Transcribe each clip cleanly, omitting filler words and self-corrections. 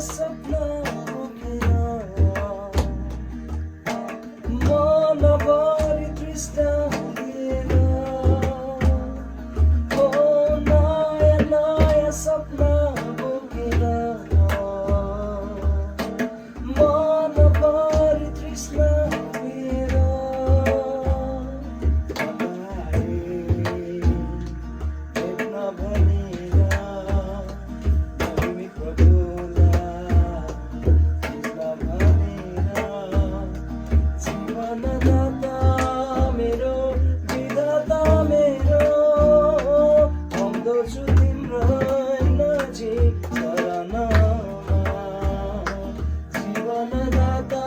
सपना बोकेर मनभरि तृष्णा लिएर ओ नयाँ नयाँ सपना बोकेर मनभरि तृष्णा लिएर भेट्न भनेर हामी प्रभुलाई भेट्न भनेर जीवनदाता मेरो विधाता मेरो आउँदछु तिम्रै नजिक शरणमा जीवनदाता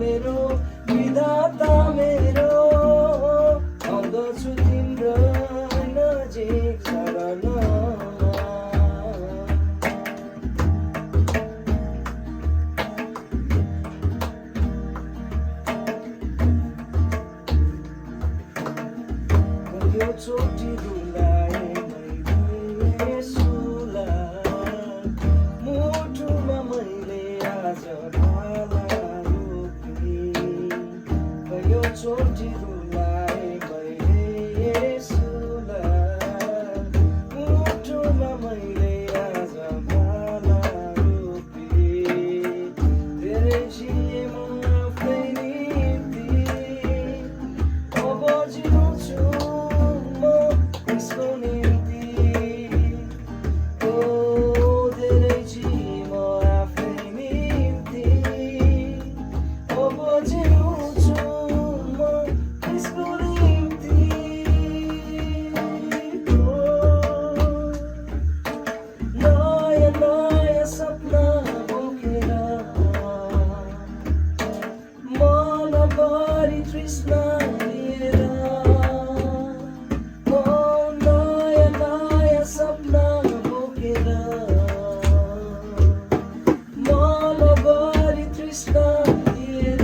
मेरो विधाता मेरो आउँदछु तिम्रै नजिक शरणमा यो चोटी रुलाए मैले यसुलाई मुटुमा मैले आज भाला रोपेँ यो चोटी रुलाए मैले यसुलाई मुटुमा मैले आज भाला रोपेँ धेरै जिए म आफै निम्ति अब जिउँछु म यसको निम्ति ओ धेरै जिए म आफै निम्ति अब जिउँछु म यसको निम्ति नयाँ नयाँ सपना बोकेर मनभरि तृष्णा लिएर ओ नयाँ नयाँ सपना बोकेर मनभरि तृष्णा लिएर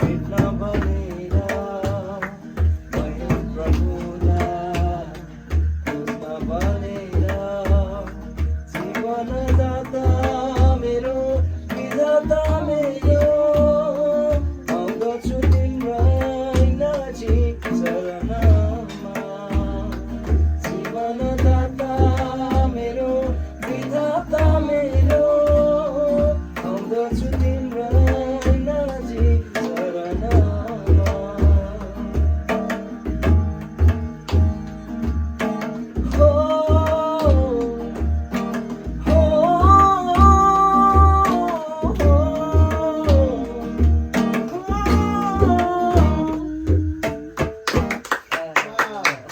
भेट्न भनेर मैले प्रभु